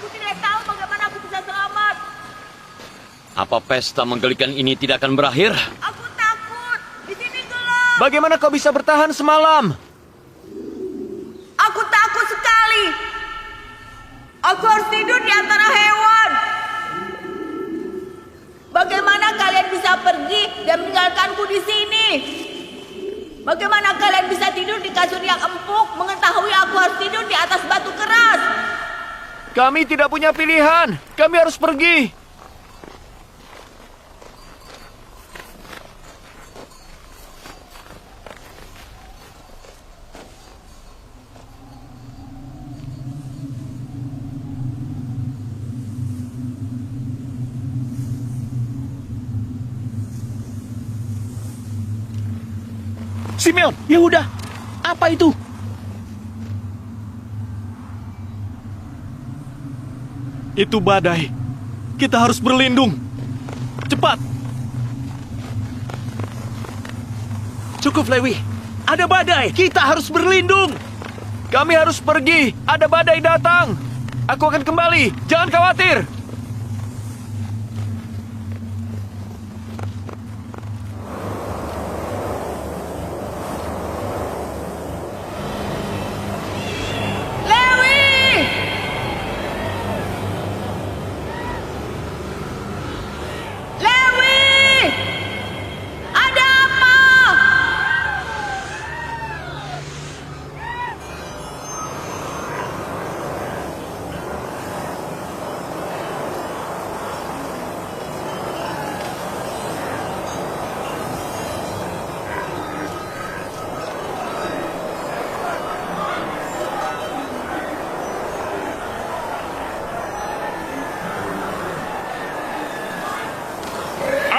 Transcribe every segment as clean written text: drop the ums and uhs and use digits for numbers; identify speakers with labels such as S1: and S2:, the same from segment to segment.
S1: Aku tidak tahu bagaimana aku bisa selamat.
S2: Apa pesta menggelikan ini tidak akan berakhir?
S1: Aku takut. Di sini gelap.
S3: Bagaimana kau bisa bertahan semalam?
S1: Aku takut sekali. Aku harus tidur di antara hewan. Bagaimana kalian bisa pergi dan meninggalkanku di sini? Bagaimana kalian bisa tidur di kasur yang empuk, mengetahui aku harus tidur di atas batu keras?
S3: Kami tidak punya pilihan. Kami harus pergi.
S4: Simeon, Yehuda, apa itu?
S3: Itu badai. Kita harus berlindung. Cepat.
S4: Cukup, Lewi. Ada badai. Kita harus berlindung.
S3: Kami harus pergi. Ada badai datang. Aku akan kembali. Jangan khawatir.
S1: Lewi! Lewi! Ada apa?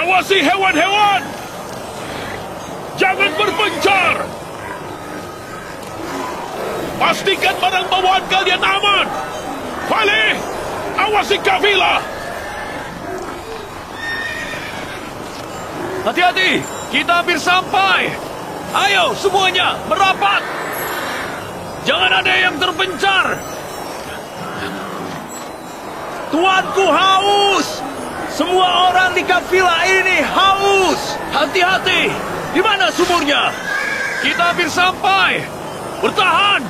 S5: Awasi hewan-hewan! Jangan berpencar! Pastikan barang bawaan kalian aman! Fali, awasi kafilah!
S3: Hati-hati. Kita hampir sampai. Ayo semuanya merapat. Jangan ada yang terpencar. Tuanku haus. Semua orang di kafilah ini haus. Hati-hati. Di mana sumurnya? Kita hampir sampai. Bertahan.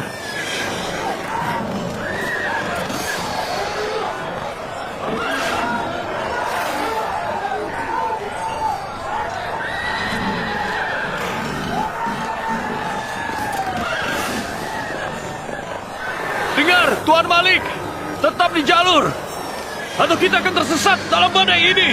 S3: Dengar, Tuan Malik. Tetap di jalur. Atau kita akan tersesat dalam badai ini.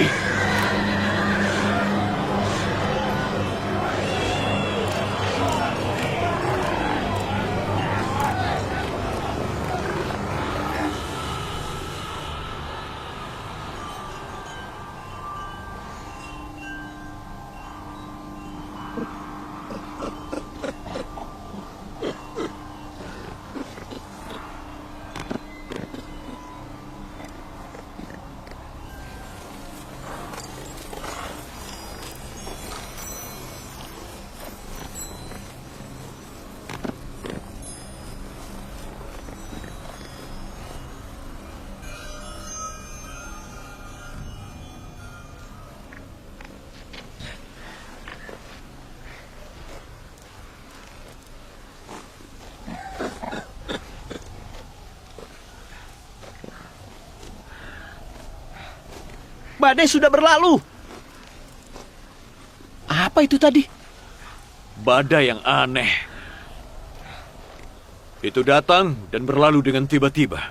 S4: Badai sudah berlalu. Apa itu tadi?
S3: Badai yang aneh. Itu datang dan berlalu dengan tiba-tiba.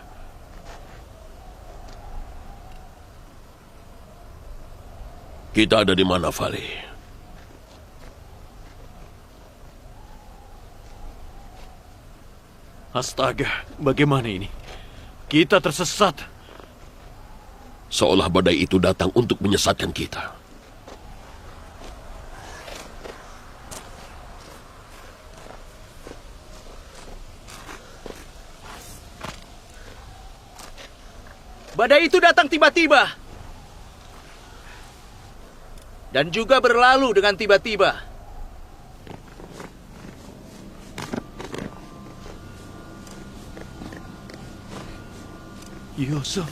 S5: Kita ada di mana, Fali?
S3: Astaga, bagaimana ini? Kita tersesat.
S5: Seolah badai itu datang untuk menyesatkan kita.
S4: Badai itu datang tiba-tiba. Dan juga berlalu dengan tiba-tiba.
S3: Yusuf.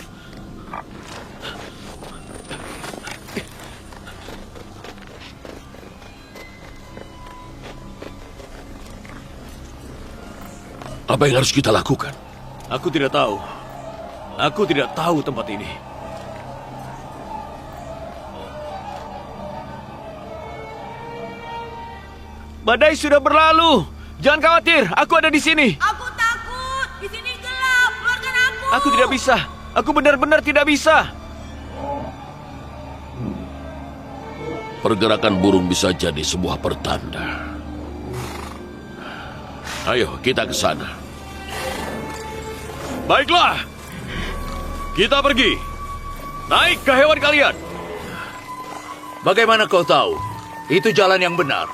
S5: Apa yang harus kita lakukan?
S3: Aku tidak tahu. Aku tidak tahu tempat ini. Badai sudah berlalu. Jangan khawatir, aku ada di sini.
S1: Aku takut. Di sini gelap. Keluarkan aku.
S3: Aku tidak bisa. Aku benar-benar tidak bisa.
S5: Pergerakan burung bisa jadi sebuah pertanda. Ayo, kita ke sana.
S3: Baiklah. Kita pergi. Naik ke hewan kalian.
S6: Bagaimana kau tahu? Itu jalan yang benar.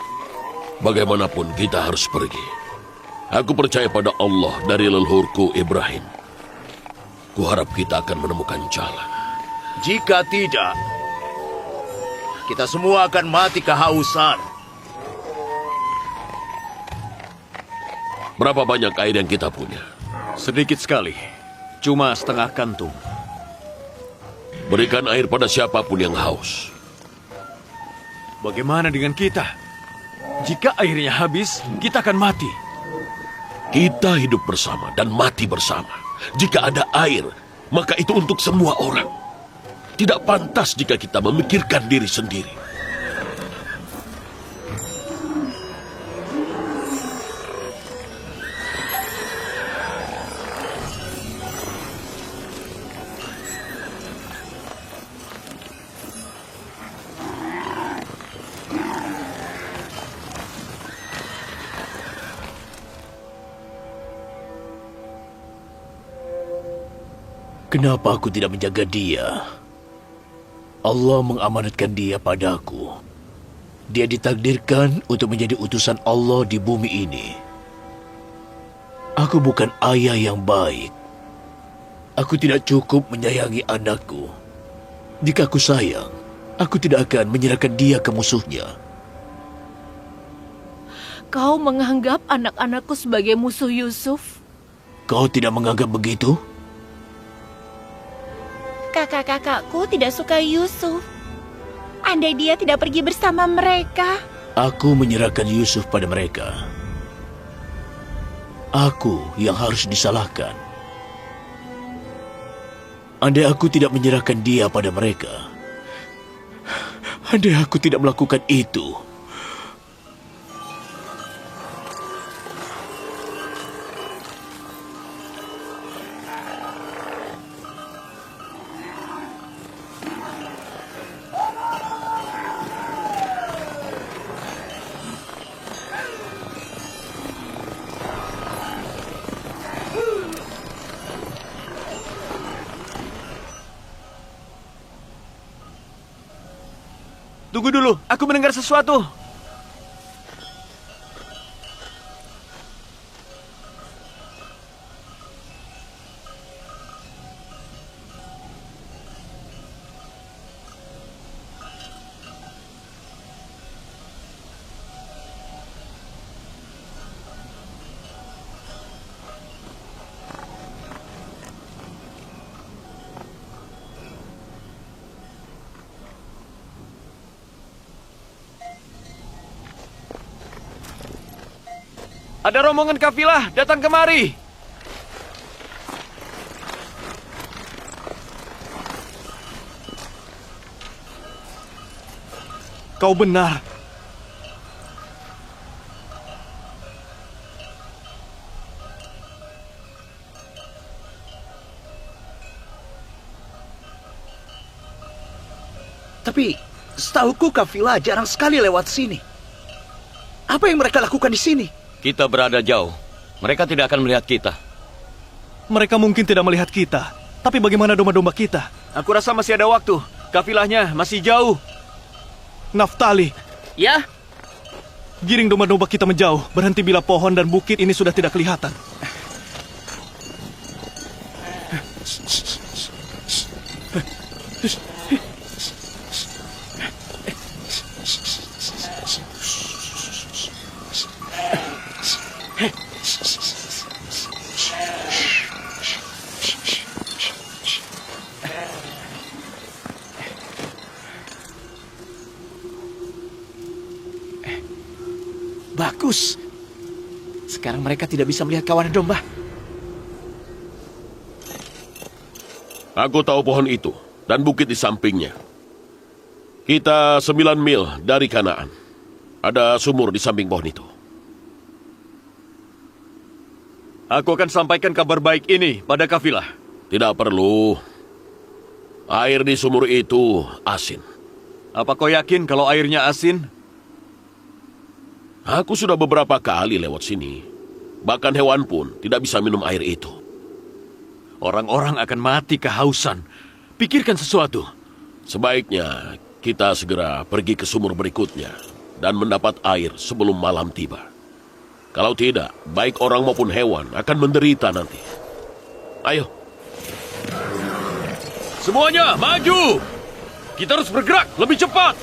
S5: Bagaimanapun kita harus pergi. Aku percaya pada Allah dari leluhurku Ibrahim. Kuharap kita akan menemukan jalan.
S6: Jika tidak, kita semua akan mati kehausan.
S5: Berapa banyak air yang kita punya?
S3: Sedikit sekali. Cuma setengah kantung.
S5: Berikan air pada siapapun yang haus.
S3: Bagaimana dengan kita? Jika airnya habis, kita akan mati.
S5: Kita hidup bersama dan mati bersama. Jika ada air, maka itu untuk semua orang. Tidak pantas jika kita memikirkan diri sendiri.
S6: Kenapa aku tidak menjaga dia? Allah mengamanatkan dia padaku. Dia ditakdirkan untuk menjadi utusan Allah di bumi ini. Aku bukan ayah yang baik. Aku tidak cukup menyayangi anakku. Jika aku sayang, aku tidak akan menyerahkan dia ke musuhnya.
S7: Kau menganggap anak-anakku sebagai musuh Yusuf?
S6: Kau tidak menganggap begitu?
S7: Kakak-kakakku tidak suka Yusuf. Andai dia tidak pergi bersama mereka.
S6: Aku menyerahkan Yusuf pada mereka. Aku yang harus disalahkan. Andai aku tidak menyerahkan dia pada mereka. Andai aku tidak melakukan itu.
S3: Tunggu dulu, aku mendengar sesuatu. Ada rombongan kafilah datang kemari. Kau benar.
S4: Tapi setahuku kafilah jarang sekali lewat sini. Apa yang mereka lakukan di sini?
S2: Kita berada jauh. Mereka tidak akan melihat kita.
S3: Mereka mungkin tidak melihat kita. Tapi bagaimana domba-domba kita? Aku rasa masih ada waktu. Kafilahnya masih jauh. Naftali,
S4: Ya,
S3: giring domba-domba kita menjauh. Berhenti bila pohon dan bukit ini sudah tidak kelihatan.
S4: Bagus. Sekarang mereka tidak bisa melihat kawanan domba.
S5: Aku tahu pohon itu dan bukit di sampingnya. Kita 9 mil dari Kanaan. Ada sumur di samping pohon itu.
S3: Aku akan sampaikan kabar baik ini pada kafilah.
S5: Tidak perlu. Air di sumur itu asin.
S3: Apa kau yakin kalau airnya asin?
S5: Aku sudah beberapa kali lewat sini. Bahkan hewan pun tidak bisa minum air itu.
S3: Orang-orang akan mati kehausan. Pikirkan sesuatu.
S5: Sebaiknya kita segera pergi ke sumur berikutnya dan mendapat air sebelum malam tiba. Kalau tidak, baik orang maupun hewan akan menderita nanti. Ayo.
S3: Semuanya, maju! Kita harus bergerak lebih cepat!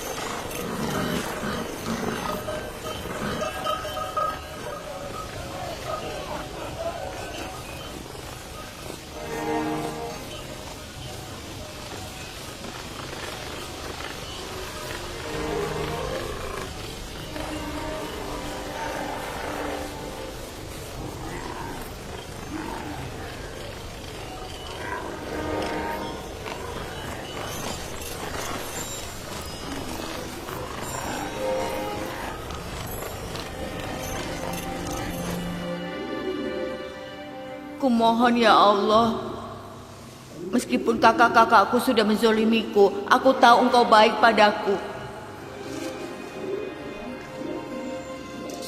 S1: Kumohon ya Allah, meskipun kakak-kakakku sudah menzolimiku, aku tahu engkau baik padaku.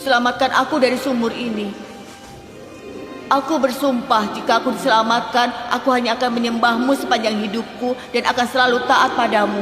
S1: Selamatkan aku dari sumur ini. Aku bersumpah jika aku diselamatkan, aku hanya akan menyembahmu sepanjang hidupku dan akan selalu taat padamu.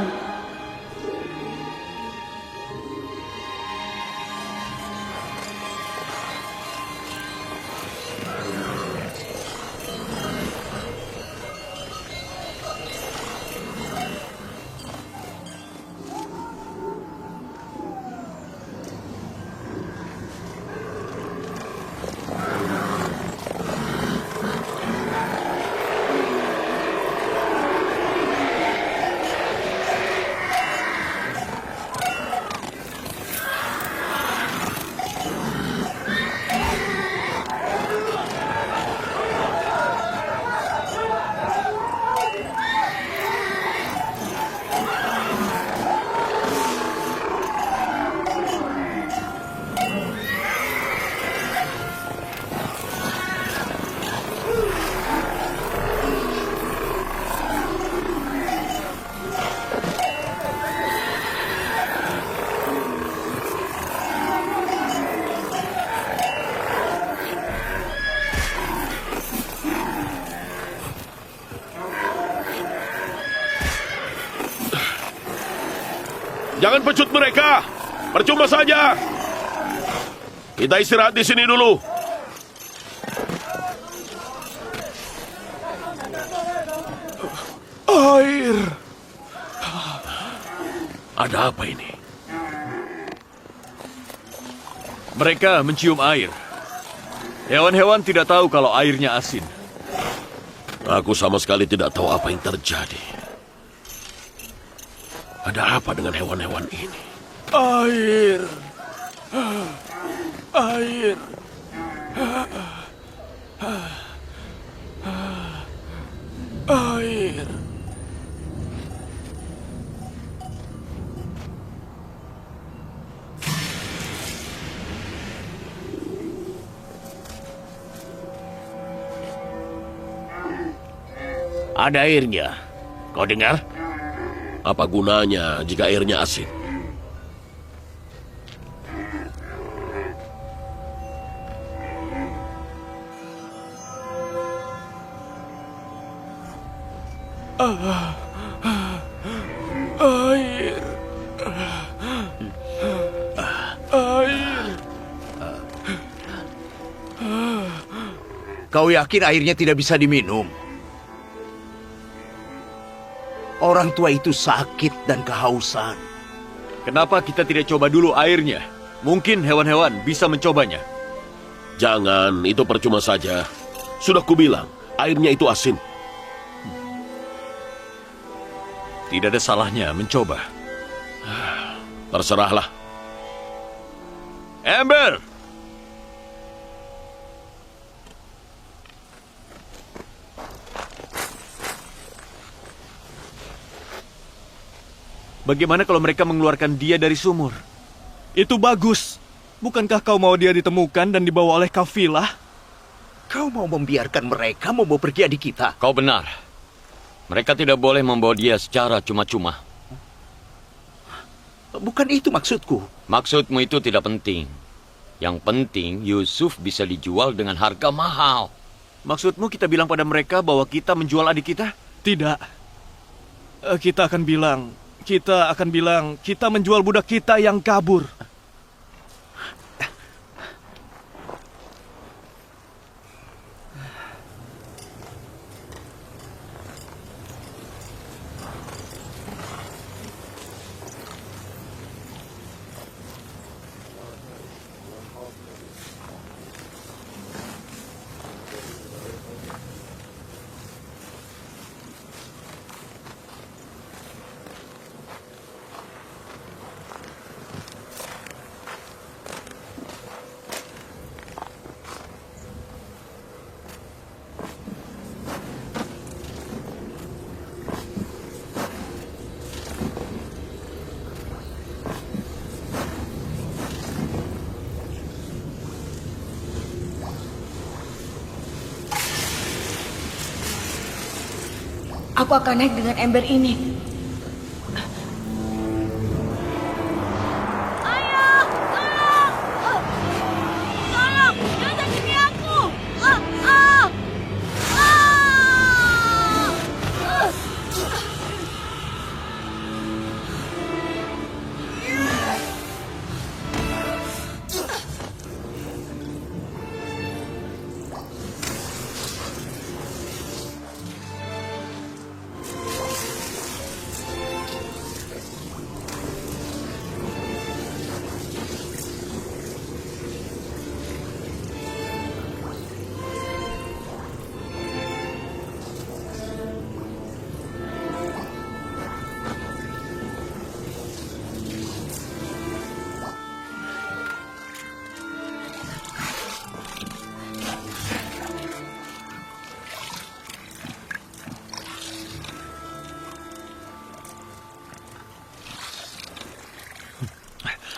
S5: Jangan pecut mereka. Percuma saja. Kita istirahat di sini dulu.
S3: Air!
S5: Ada apa ini?
S3: Mereka mencium air. Hewan-hewan tidak tahu kalau airnya asin.
S5: Aku sama sekali tidak tahu apa yang terjadi. Ada apa dengan hewan-hewan ini?
S3: Air! Air! Air!
S6: Ada airnya. Kau dengar?
S5: Apa gunanya jika airnya asin?
S3: Air! Air!
S4: Kau yakin airnya tidak bisa diminum? Orang tua itu sakit dan kehausan.
S3: Kenapa kita tidak coba dulu airnya? Mungkin hewan-hewan bisa mencobanya.
S5: Jangan, itu percuma saja. Sudah kubilang, airnya itu asin.
S3: Tidak ada salahnya mencoba.
S5: Terserahlah. Ember!
S3: Bagaimana kalau mereka mengeluarkan dia dari sumur? Itu bagus. Bukankah kau mau dia ditemukan dan dibawa oleh kafilah?
S4: Kau mau membiarkan mereka membawa pergi adik kita?
S2: Kau benar. Mereka tidak boleh membawa dia secara cuma-cuma.
S4: Bukan itu maksudku.
S2: Maksudmu itu tidak penting. Yang penting Yusuf bisa dijual dengan harga mahal.
S3: Maksudmu kita bilang pada mereka bahwa kita menjual adik kita? Tidak. Kita akan bilang kita menjual budak kita yang kabur.
S1: Aku akan naik dengan ember ini. Ayah, tolong! Tolong, jangan sakiti aku!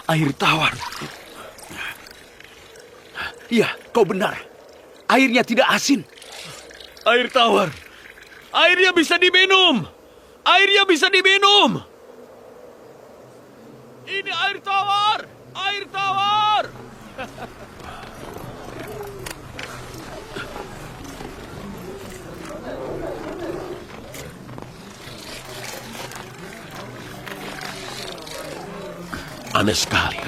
S4: Air tawar. Iya, kau benar. Airnya tidak asin.
S3: Air tawar. Airnya bisa diminum. Airnya bisa diminum. Ini air tawar. Air tawar.
S5: Aneh sekali.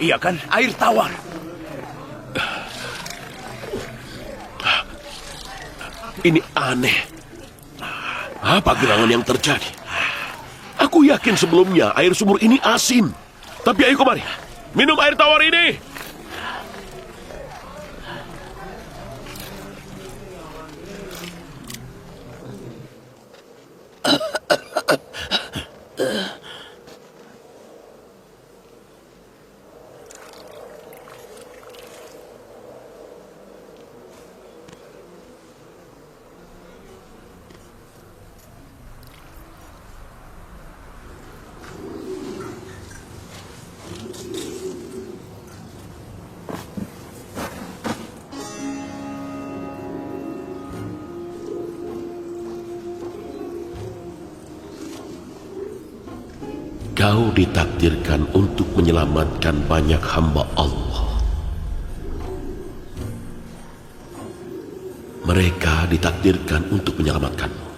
S4: Iya kan, air tawar.
S5: Ini aneh. Apa gerangan yang terjadi? Aku yakin sebelumnya air sumur ini asin. Tapi ayo kemari, minum air tawar ini. Kau ditakdirkan untuk menyelamatkan banyak hamba Allah. Mereka ditakdirkan untuk menyelamatkanmu.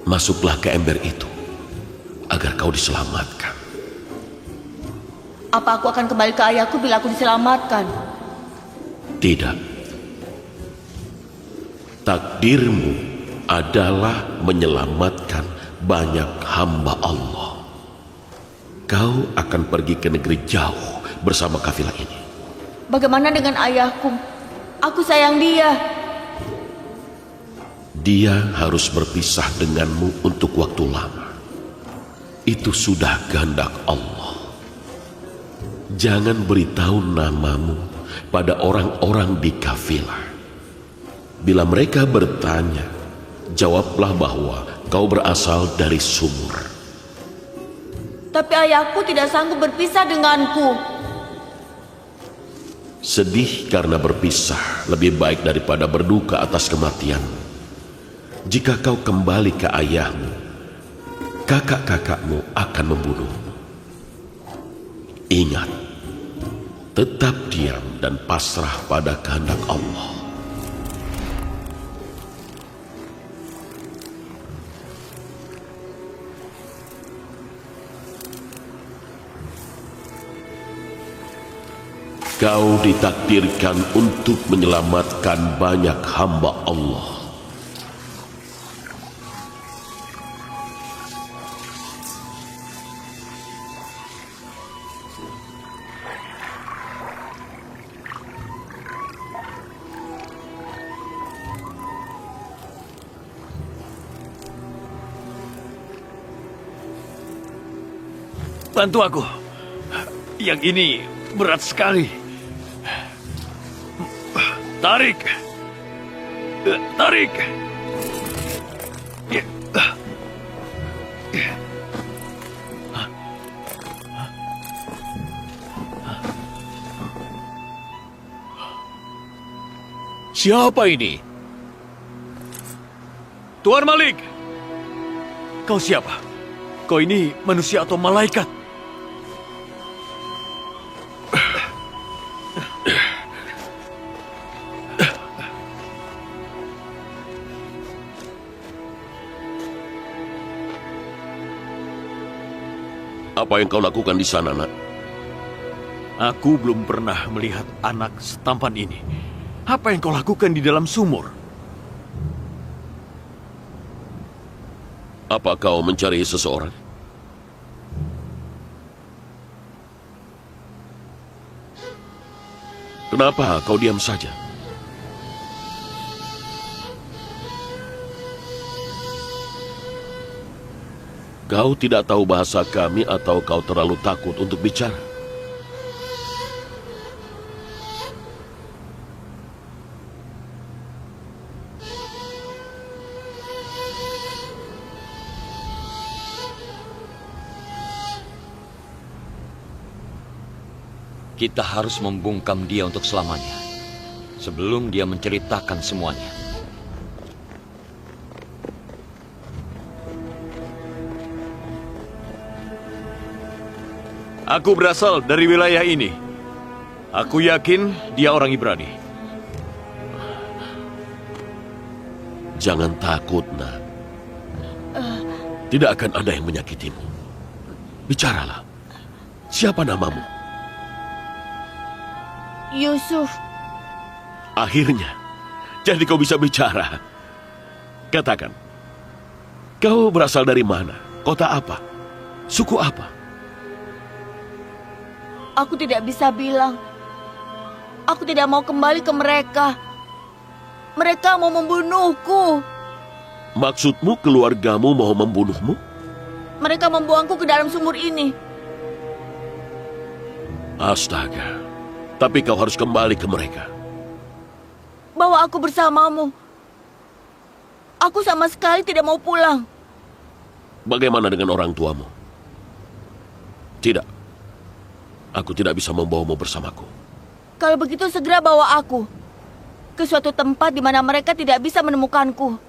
S5: Masuklah ke ember itu agar kau diselamatkan.
S1: Apa aku akan kembali ke ayahku bila aku diselamatkan?
S5: Tidak. Takdirmu adalah menyelamatkan banyak hamba Allah. Kau akan pergi ke negeri jauh bersama kafilah ini.
S1: Bagaimana dengan ayahku? Aku sayang dia.
S5: Dia harus berpisah denganmu untuk waktu lama. Itu sudah kehendak Allah. Jangan beritahu namamu pada orang-orang di kafilah. Bila mereka bertanya, jawablah bahwa kau berasal dari sumur.
S1: Tapi ayahku tidak sanggup berpisah denganku.
S5: Sedih karena berpisah lebih baik daripada berduka atas kematian. Jika kau kembali ke ayahmu, kakak-kakakmu akan membunuhmu. Ingat, tetap diam dan pasrah pada kehendak Allah. Kau ditakdirkan untuk menyelamatkan banyak hamba Allah.
S3: Bantu aku. Yang ini berat sekali. Tarik. Tarik.
S6: Siapa ini?
S3: Tuan Malik. Kau siapa? Kau ini manusia atau malaikat?
S5: Apa yang kau lakukan di sana, nak?
S3: Aku belum pernah melihat anak setampan ini. Apa yang kau lakukan di dalam sumur?
S5: Apa kau mencari seseorang? Kenapa kau diam saja? Kau tidak tahu bahasa kami atau kau terlalu takut untuk bicara?
S2: Kita harus membungkam dia untuk selamanya. Sebelum dia menceritakan semuanya.
S3: Aku berasal dari wilayah ini. Aku yakin dia orang Ibrani.
S5: Jangan takut, nak. Tidak akan ada yang menyakitimu. Bicaralah. Siapa namamu?
S1: Yusuf.
S5: Akhirnya, jadi kau bisa bicara. Katakan, kau berasal dari mana? Kota apa? Suku apa?
S1: Aku tidak bisa bilang. Aku tidak mau kembali ke mereka. Mereka mau membunuhku.
S5: Maksudmu keluargamu mau membunuhmu?
S1: Mereka membuangku ke dalam sumur ini.
S5: Astaga. Tapi kau harus kembali ke mereka.
S1: Bawa aku bersamamu. Aku sama sekali tidak mau pulang.
S5: Bagaimana dengan orang tuamu? Tidak. Aku tidak bisa membawamu bersamaku.
S1: Kalau begitu segera bawa aku ke suatu tempat di mana mereka tidak bisa menemukanku.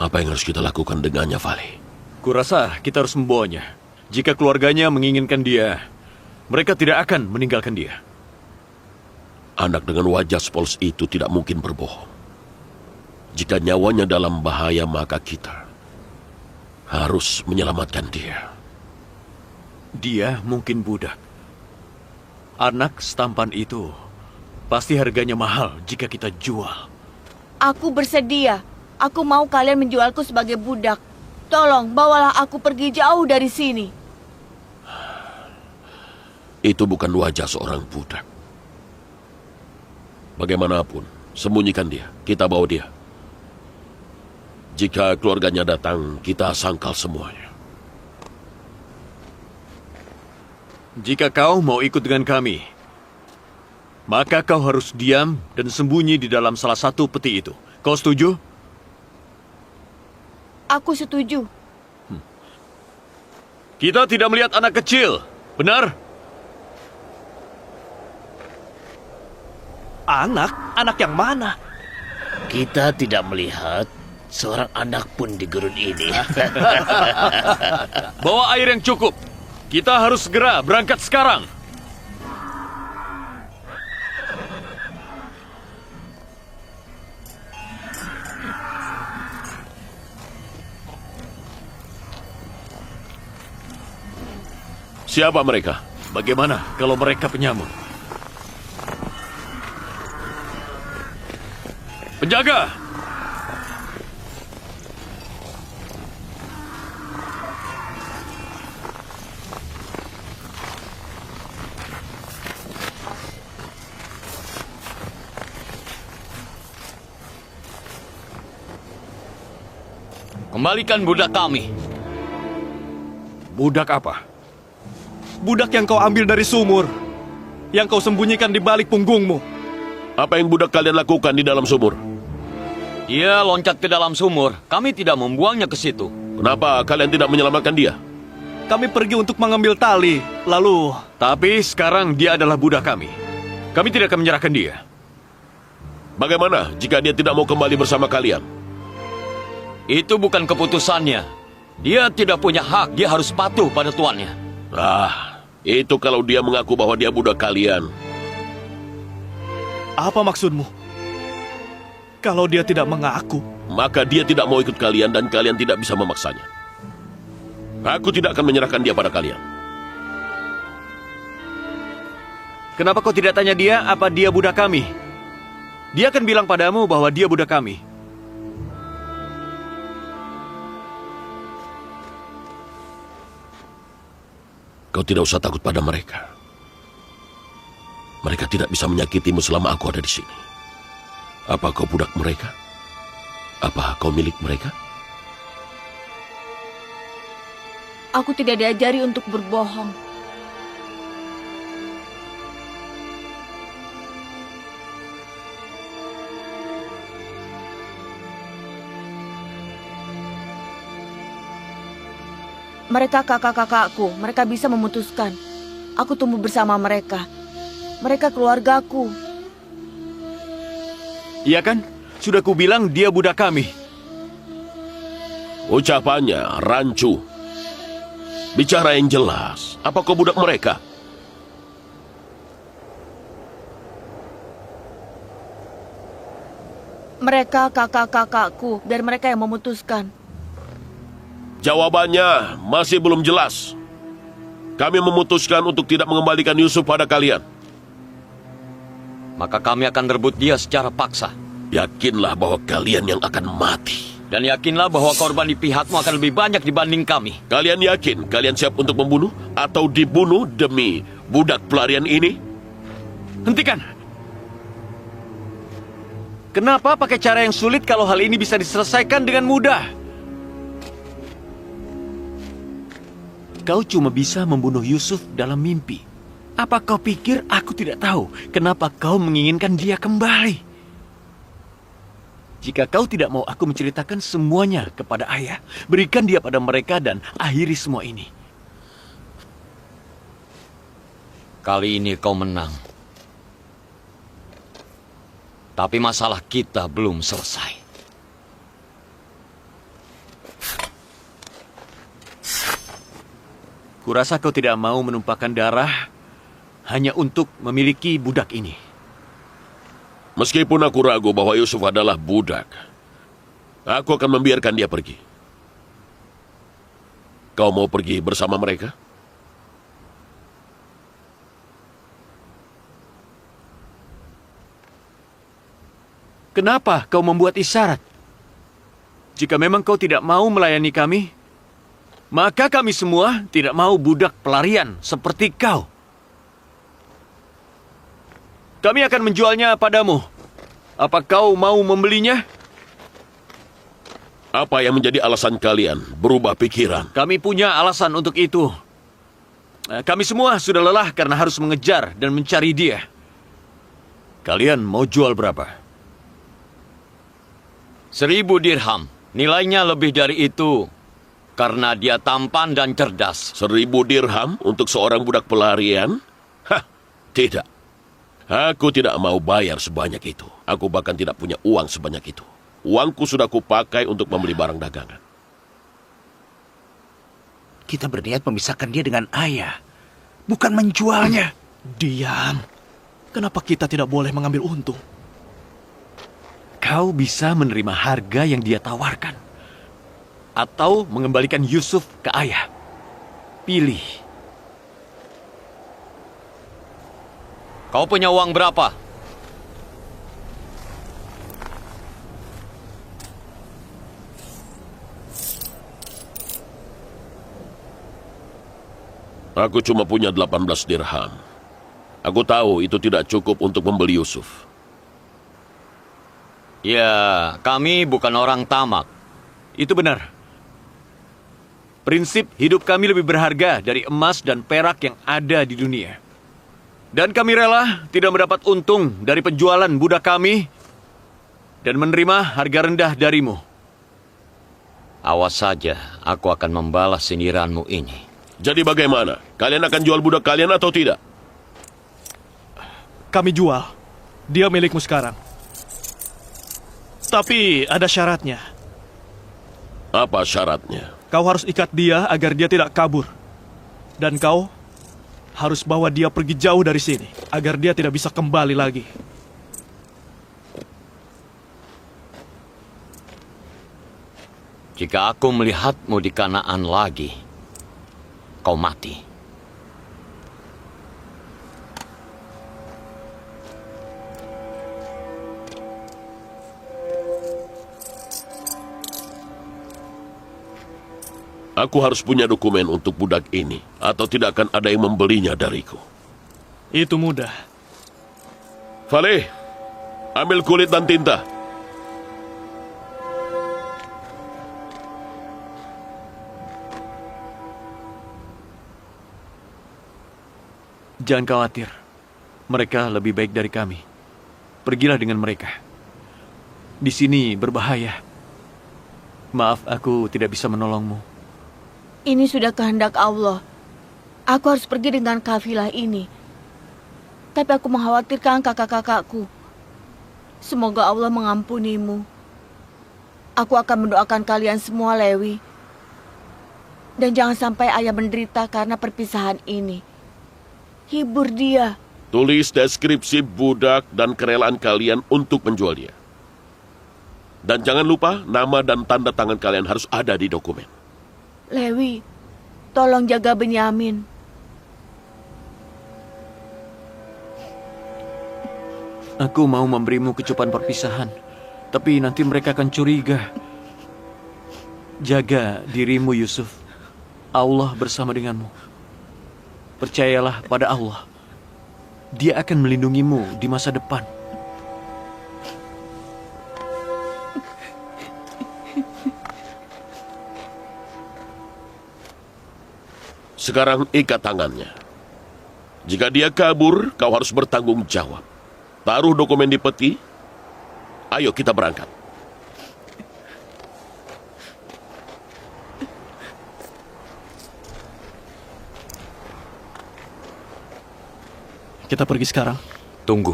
S5: Apa yang harus kita lakukan dengannya, Vali?
S3: Kurasa kita harus membawanya. Jika keluarganya menginginkan dia, mereka tidak akan meninggalkan dia.
S5: Anak dengan wajah sepolos itu tidak mungkin berbohong. Jika nyawanya dalam bahaya, maka kita harus menyelamatkan dia.
S3: Dia mungkin budak. Anak setampan itu pasti harganya mahal jika kita jual.
S1: Aku bersedia. Aku mau kalian menjualku sebagai budak. Tolong bawalah aku pergi jauh dari sini.
S5: Itu bukan wajah seorang budak. Bagaimanapun, sembunyikan dia. Kita bawa dia. Jika keluarganya datang, kita sangkal semuanya.
S3: Jika kau mau ikut dengan kami, maka kau harus diam dan sembunyi di dalam salah satu peti itu. Kau setuju?
S1: Aku setuju.
S3: Kita tidak melihat anak kecil, benar?
S4: Anak? Anak yang mana?
S6: Kita tidak melihat seorang anak pun di gurun ini.
S3: Bawa air yang cukup. Kita harus segera berangkat sekarang.
S5: Siapa mereka?
S3: Bagaimana kalau mereka penyamun? Penjaga!
S2: Kembalikan budak kami.
S3: Budak apa? Budak yang kau ambil dari sumur. Yang kau sembunyikan di balik punggungmu.
S5: Apa yang budak kalian lakukan di dalam sumur?
S2: Ia loncat ke dalam sumur. Kami tidak membuangnya ke situ.
S5: Kenapa kalian tidak menyelamatkan dia?
S3: Kami pergi untuk mengambil tali. Lalu... Tapi sekarang dia adalah budak kami. Kami tidak akan menyerahkan dia.
S5: Bagaimana jika dia tidak mau kembali bersama kalian?
S2: Itu bukan keputusannya. Dia tidak punya hak. Dia harus patuh pada tuannya.
S5: Itu kalau dia mengaku bahwa dia budak kalian.
S3: Apa maksudmu? Kalau dia tidak mengaku,
S5: Maka dia tidak mau ikut kalian dan kalian tidak bisa memaksanya. Aku tidak akan menyerahkan dia pada kalian.
S3: kenapa kau tidak tanya dia apa dia budak kami? Dia akan bilang padamu bahwa dia budak kami.
S5: Kau tidak usah takut pada mereka. Mereka tidak bisa menyakitimu selama aku ada di sini. Apa kau budak mereka? Apa kau milik mereka?
S1: Aku tidak diajari untuk berbohong. Mereka kakak-kakakku, mereka bisa memutuskan. Aku tumbuh bersama mereka. Mereka keluargaku.
S3: Iya kan? Sudah kubilang dia budak kami.
S5: Ucapannya rancu. Bicara yang jelas. Apa kau budak mereka?
S1: Mereka kakak-kakakku, dan mereka yang memutuskan.
S5: Jawabannya masih belum jelas. Kami memutuskan untuk tidak mengembalikan Yusuf pada kalian.
S2: Maka kami akan rebut dia secara paksa.
S5: Yakinlah bahwa kalian yang akan mati.
S2: Dan yakinlah bahwa korban di pihakmu akan lebih banyak dibanding kami.
S5: Kalian yakin kalian siap untuk membunuh atau dibunuh demi budak pelarian ini?
S3: Hentikan! Kenapa pakai cara yang sulit kalau hal ini bisa diselesaikan dengan mudah? Kau cuma bisa membunuh Yusuf dalam mimpi. Apa kau pikir aku tidak tahu kenapa kau menginginkan dia kembali? Jika kau tidak mau aku menceritakan semuanya kepada ayah, berikan dia pada mereka dan akhiri semua ini.
S2: Kali ini kau menang. Tapi masalah kita belum selesai.
S3: Kurasa kau tidak mau menumpahkan darah hanya untuk memiliki budak ini.
S5: Meskipun aku ragu bahwa Yusuf adalah budak, aku akan membiarkan dia pergi. Kau mau pergi bersama mereka?
S3: Kenapa kau membuat isyarat? Jika memang kau tidak mau melayani kami, maka kami semua tidak mau budak pelarian seperti kau. Kami akan menjualnya padamu. Apa kau mau membelinya?
S5: Apa yang menjadi alasan kalian berubah pikiran?
S3: Kami punya alasan untuk itu. Kami semua sudah lelah karena harus mengejar dan mencari dia. Kalian mau jual berapa?
S2: 1000 dirham. Nilainya lebih dari itu. Karena dia tampan dan cerdas.
S5: 1000 dirham untuk seorang budak pelarian? Hah, tidak. Aku tidak mau bayar sebanyak itu. Aku bahkan tidak punya uang sebanyak itu. Uangku sudah kupakai untuk membeli barang dagangan.
S4: Kita berniat memisahkan dia dengan ayah, bukan menjualnya.
S3: Diam. Kenapa kita tidak boleh mengambil untung? Kau bisa menerima harga yang dia tawarkan. Atau mengembalikan Yusuf ke ayah. Pilih.
S2: Kau punya uang berapa?
S5: Aku cuma punya 18 dirham. Aku tahu itu tidak cukup untuk membeli Yusuf.
S2: Ya, kami bukan orang tamak.
S3: Itu benar. Prinsip hidup kami lebih berharga dari emas dan perak yang ada di dunia. Dan kami rela tidak mendapat untung dari penjualan budak kami dan menerima harga rendah darimu.
S2: Awas saja, aku akan membalas sindiranmu ini.
S5: Jadi bagaimana? Kalian akan jual budak kalian atau tidak?
S3: Kami jual. Dia milikmu sekarang. Tapi ada syaratnya.
S5: Apa syaratnya?
S3: Kau harus ikat dia agar dia tidak kabur. Dan kau harus bawa dia pergi jauh dari sini, agar dia tidak bisa kembali lagi.
S2: Jika aku melihatmu di Kanaan lagi, kau mati.
S5: Aku harus punya dokumen untuk budak ini, atau tidak akan ada yang membelinya dariku.
S3: Itu mudah.
S5: Faleh, ambil kulit dan tinta.
S3: Jangan khawatir. Mereka lebih baik dari kami. Pergilah dengan mereka. Di sini berbahaya. Maaf, aku tidak bisa menolongmu.
S1: Ini sudah kehendak Allah. Aku harus pergi dengan kafilah ini. Tapi aku mengkhawatirkan kakak-kakakku. Semoga Allah mengampunimu. Aku akan mendoakan kalian semua, Lewi. Dan jangan sampai ayah menderita karena perpisahan ini. Hibur dia.
S5: Tulis deskripsi budak dan kerelaan kalian untuk menjual dia. Dan jangan lupa, nama dan tanda tangan kalian harus ada di dokumen.
S1: Lewi, tolong jaga Benyamin.
S3: Aku mau memberimu kecupan perpisahan, tapi nanti mereka akan curiga. Jaga dirimu, Yusuf. Allah bersama denganmu. Percayalah pada Allah. Dia akan melindungimu di masa depan.
S5: Sekarang ikat tangannya. Jika dia kabur, kau harus bertanggung jawab. Taruh dokumen di peti. Ayo kita berangkat.
S3: Kita pergi sekarang.
S2: Tunggu.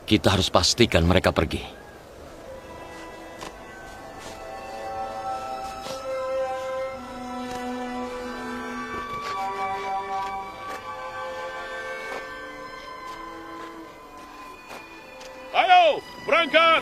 S2: Kita harus pastikan mereka pergi.
S5: Ayo, berangkat!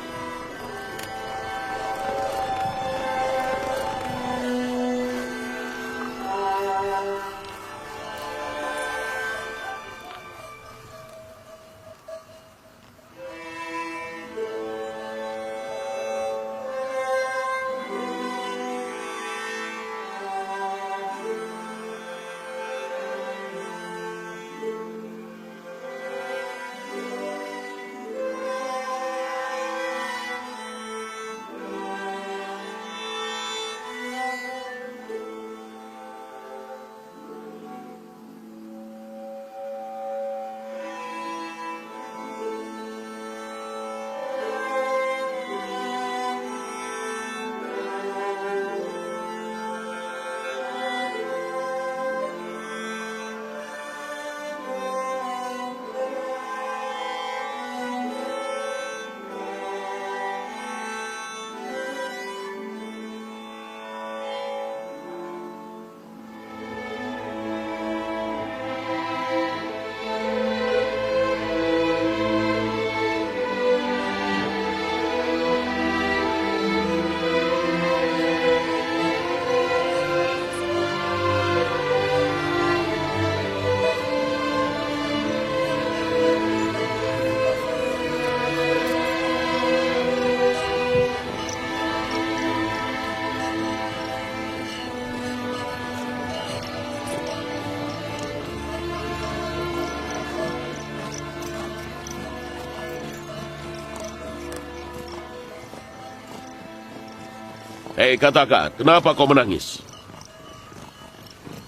S5: Hei, katakan, kenapa kau menangis?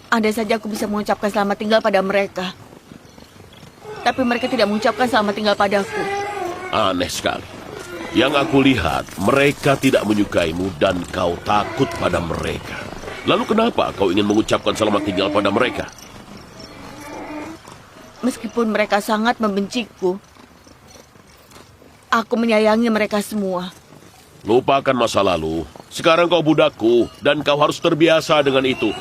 S1: Andai saja aku bisa mengucapkan selamat tinggal pada mereka. Tapi mereka tidak mengucapkan selamat tinggal padaku.
S5: Aneh sekali. Yang aku lihat, mereka tidak menyukaimu dan kau takut pada mereka. Lalu kenapa kau ingin mengucapkan selamat tinggal pada mereka?
S1: Meskipun mereka sangat membenciku, aku menyayangi mereka semua.
S5: Lupakan masa lalu. Sekarang kau budakku dan kau harus terbiasa dengan itu.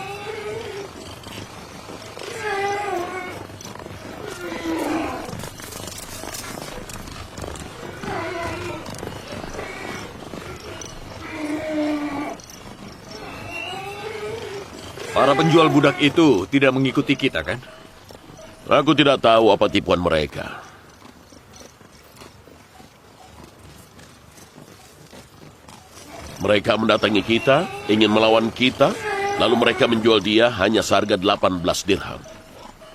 S3: Para penjual budak itu tidak mengikuti kita, kan?
S5: Aku tidak tahu apa tipuan mereka. Mereka mendatangi kita, ingin melawan kita, lalu mereka menjual dia hanya seharga 18 dirham.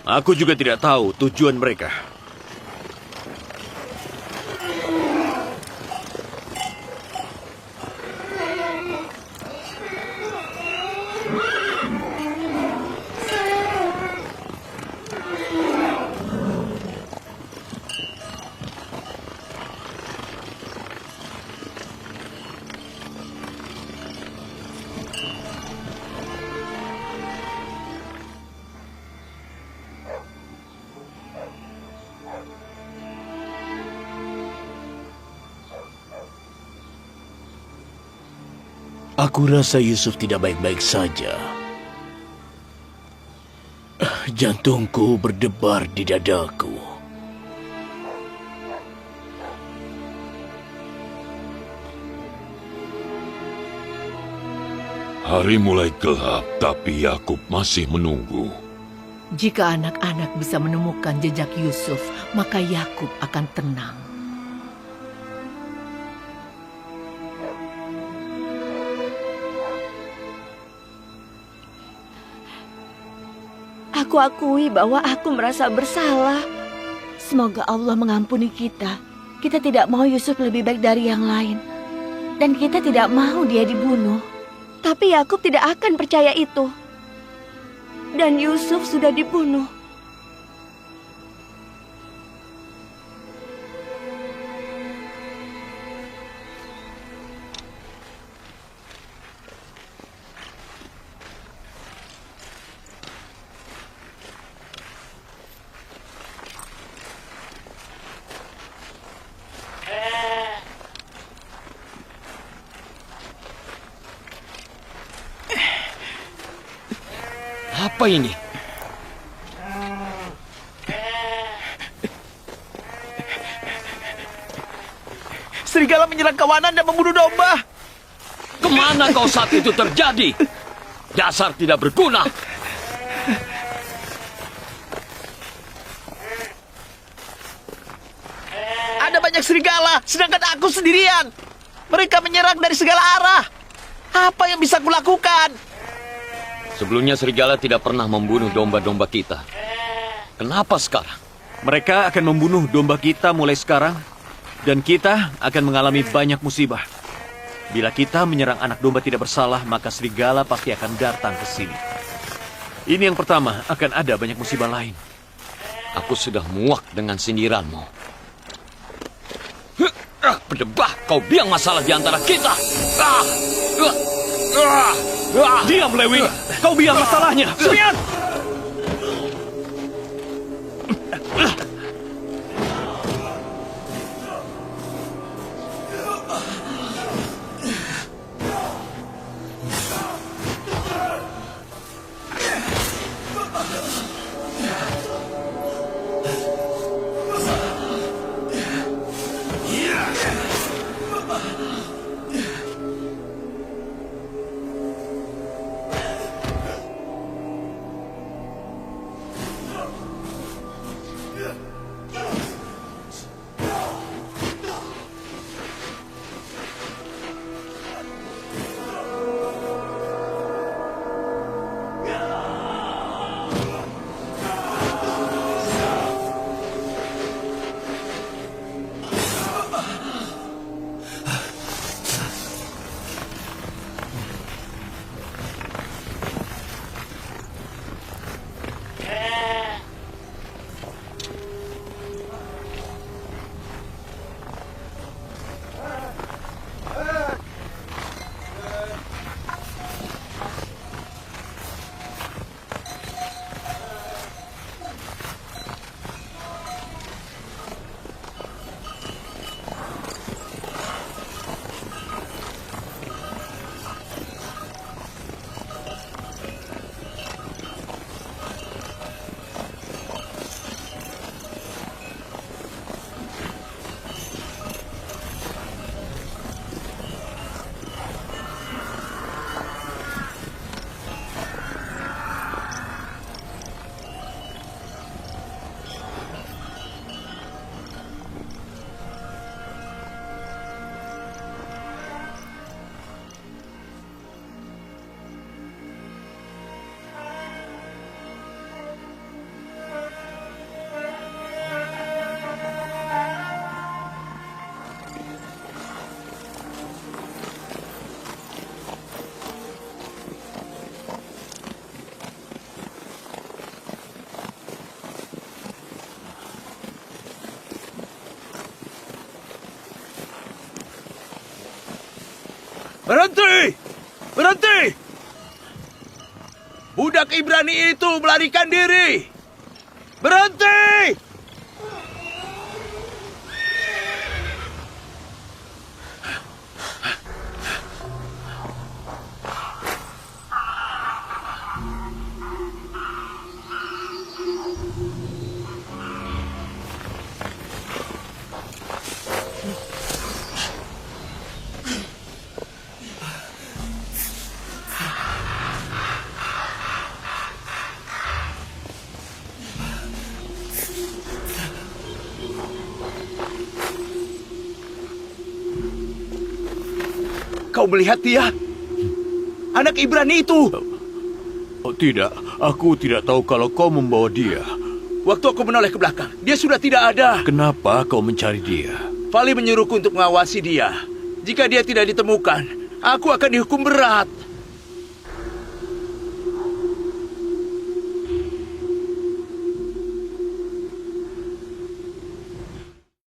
S3: Aku juga tidak tahu tujuan mereka.
S6: Aku rasa Yusuf tidak baik-baik saja. Jantungku berdebar di dadaku.
S8: Hari mulai gelap, tapi Yakub masih menunggu.
S9: Jika anak-anak bisa menemukan jejak Yusuf, maka Yakub akan tenang.
S1: Aku akui bahwa aku merasa bersalah. Semoga Allah mengampuni kita. Kita tidak mau Yusuf lebih baik dari yang lain. Dan kita tidak mau dia dibunuh. Tapi Yakub tidak akan percaya itu. Dan Yusuf sudah dibunuh.
S2: Apa ini?
S4: Serigala menyerang kawanan dan membunuh domba.
S2: Kemana kau saat itu terjadi? Dasar tidak berguna.
S4: Ada banyak serigala, sedangkan aku sendirian. Mereka menyerang dari segala arah. Apa yang bisa kulakukan?
S2: Sebelumnya serigala tidak pernah membunuh domba-domba kita. Kenapa sekarang?
S3: Mereka akan membunuh domba kita mulai sekarang, dan kita akan mengalami banyak musibah. Bila kita menyerang anak domba tidak bersalah, maka serigala pasti akan datang ke sini. Ini yang pertama, akan ada banyak musibah lain.
S2: Aku sudah muak dengan sindiranmu. Berdebah, kau biang masalah di antara kita.
S3: Diam, Lewi! Kau biang masalahnya! Sufyan!
S4: Berhenti! Berhenti! Budak Ibrani itu melarikan diri! Berhenti! Kau melihat dia? Anak Ibrani itu.
S3: Oh, tidak, aku tidak tahu kalau kau membawa dia.
S4: Waktu aku menoleh ke belakang, dia sudah tidak ada.
S3: Kenapa kau mencari dia?
S4: Vali menyuruhku untuk mengawasi dia. Jika dia tidak ditemukan, aku akan dihukum berat.